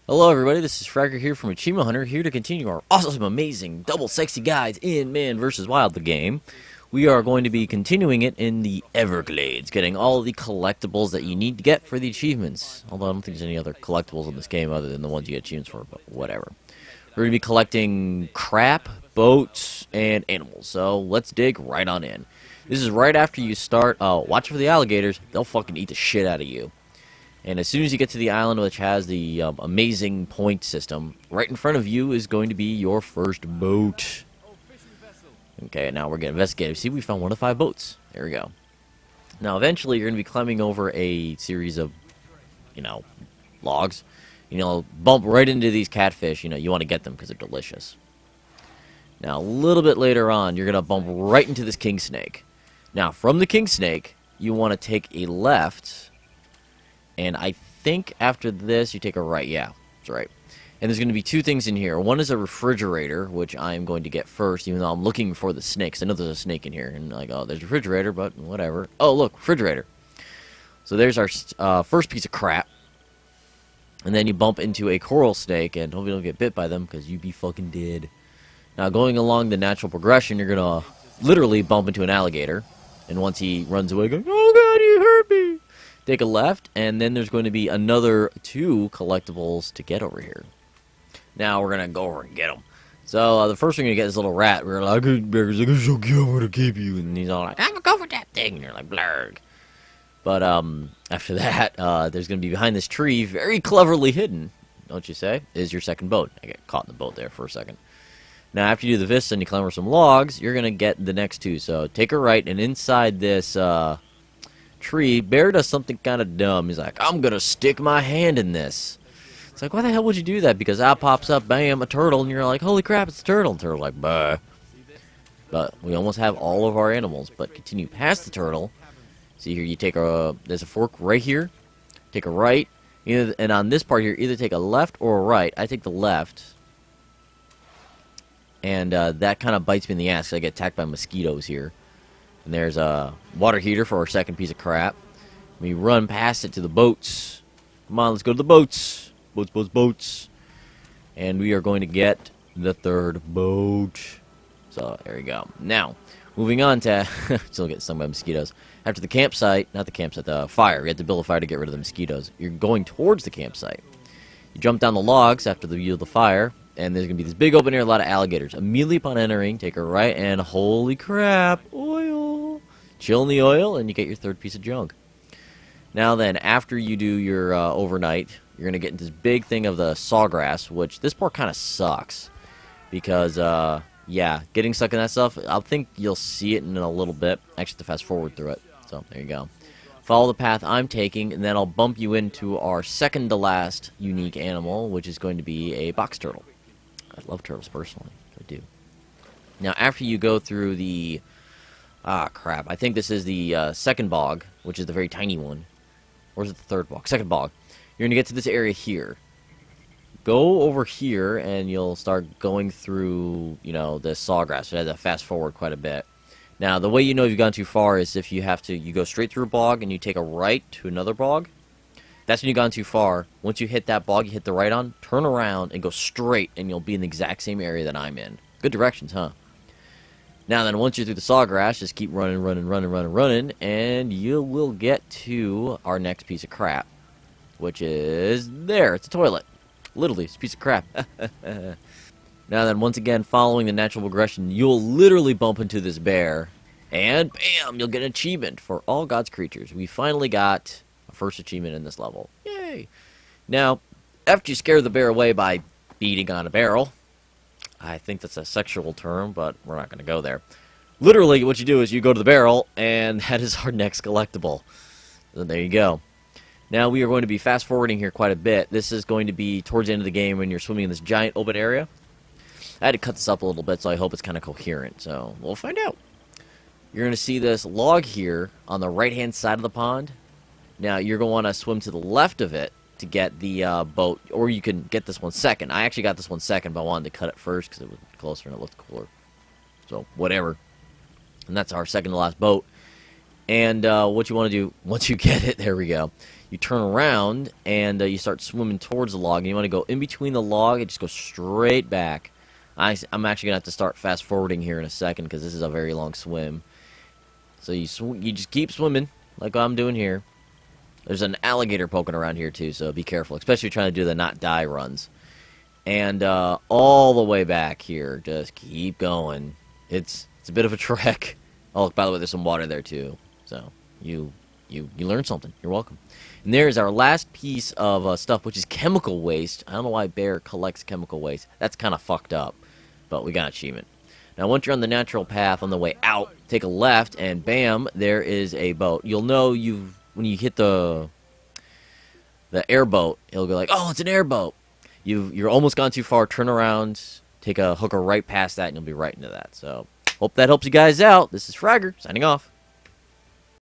Hello everybody, this is Fragger here from Achievement Hunter, here to continue our awesome, amazing, double sexy guides in Man vs. Wild, the game. We are going to be continuing it in the Everglades, getting all the collectibles that you need to get for the achievements. Although I don't think there's any other collectibles in this game other than the ones you get achievements for, but whatever. We're going to be collecting crap, boats, and animals, so let's dig right on in. This is right after you start, watch for the alligators, they'll fucking eat the shit out of you. And as soon as you get to the island, which has the amazing point system, right in front of you is going to be your first boat. Okay, now we're going to investigate. See, we found 1 of 5 boats. There we go. Now, eventually, you're going to be climbing over a series of, logs. Bump right into these catfish. You want to get them because they're delicious. Now, a little bit later on, you're going to bump right into this king snake. Now, from the king snake, you want to take a left. And I think after this, you take a right. Yeah, that's right. And there's going to be 2 things in here. One is a refrigerator, which I'm going to get first, even though I'm looking for the snakes. I know there's a snake in here. And like, oh, there's a refrigerator, but whatever. Oh, look, refrigerator. So there's our first piece of crap. And then you bump into a coral snake, and hopefully you don't get bit by them, because you'd be fucking dead. Now, going along the natural progression, you're going to literally bump into an alligator. And once he runs away, going, oh, God, you hurt me. Take a left, and then there's going to be another 2 collectibles to get over here. Now we're going to go over and get them. So the first thing you get is this little rat. We're like, Bear's like, it's so cute, I'm going to keep you. And he's all like, I'm going to go for that thing. And you're like, blurg. But after that, there's going to be behind this tree, very cleverly hidden, don't you say, is your second boat. I get caught in the boat there for a second. Now, after you do the vista and you climb over some logs, you're going to get the next 2. So take a right, and inside this tree, Bear does something kind of dumb. He's like, I'm gonna stick my hand in this. It's like, why the hell would you do that? Because out pops up, bam, a turtle, and you're like, holy crap, it's a turtle. And the turtle's like, bah. But we almost have all of our animals. But continue past the turtle. See here, you take there's a fork right here. Take a right. And on this part here, either take a left or a right. I take the left. And that kind of bites me in the ass because I get attacked by mosquitoes here. And there's a water heater for our second piece of crap. We run past it to the boats. Come on, let's go to the boats. Boats, boats, boats. And we are going to get the 3rd boat. So, there we go. Now, moving on to... still getting stung by mosquitoes. After the campsite, not the campsite, the fire. You have to build a fire to get rid of the mosquitoes. You're going towards the campsite. You jump down the logs after the view of the fire. And there's going to be this big open area, a lot of alligators. Immediately upon entering, take a right, and holy crap, oil. Chill in the oil, and you get your 3rd piece of junk. Now then, after you do your overnight, you're going to get into this big thing of the sawgrass, which this part kind of sucks. Because, yeah, getting stuck in that stuff, I think you'll see it in a little bit. I actually have to fast forward through it. So, there you go. Follow the path I'm taking, and then I'll bump you into our second-to-last unique animal, which is going to be a box turtle. I love turtles, personally. I do. Now, after you go through the... crap. I think this is the second bog, which is the very tiny one. Or is it the 3rd bog? Second bog. You're going to get to this area here. Go over here, and you'll start going through, the sawgrass. So I had to fast forward quite a bit. Now, the way you know you've gone too far is if you go straight through a bog, and you take a right to another bog. That's when you've gone too far. Once you hit that bog, you hit the right on, turn around, and go straight, and you'll be in the exact same area that I'm in. Good directions, huh? Now then, once you're through the sawgrass, just keep running, and you will get to our next piece of crap, which is there. It's a toilet. Literally, it's a piece of crap. Now then, once again, following the natural progression, you'll literally bump into this bear, and bam, you'll get an achievement for all God's creatures. We finally got... first achievement in this level. Yay! Now, after you scare the bear away by beating on a barrel, I think that's a sexual term, but we're not going to go there. Literally, what you do is you go to the barrel, and that is our next collectible. So there you go. Now, we are going to be fast-forwarding here quite a bit. This is going to be towards the end of the game when you're swimming in this giant open area. I had to cut this up a little bit, so I hope it's kind of coherent. So, we'll find out. You're going to see this log here on the right-hand side of the pond. Now, you're going to want to swim to the left of it to get the boat, or you can get this one second. I actually got this one second, but I wanted to cut it first because it was closer and it looked cooler. So, whatever. And that's our second to last boat. And what you want to do, once you get it, there we go. you turn around and you start swimming towards the log. And you want to go in between the log and just go straight back. I'm actually gonna have to start fast forwarding here in a second because this is a very long swim. So you just keep swimming like I'm doing here. There's an alligator poking around here too, so be careful, especially if you're trying to do the not die runs. And all the way back here, just keep going. It's a bit of a trek. Oh, by the way, there's some water there too. So you learned something. You're welcome. And there's our last piece of stuff, which is chemical waste. I don't know why Bear collects chemical waste. That's kind of fucked up, but we got an achievement. Now, once you're on the natural path on the way out, take a left, and bam, there is a boat. You'll know when you hit the airboat, it'll go like, oh, it's an airboat. You're almost gone too far. Turn around, take a hooker right past that, and you'll be right into that. So, hope that helps you guys out. This is Fragger, signing off.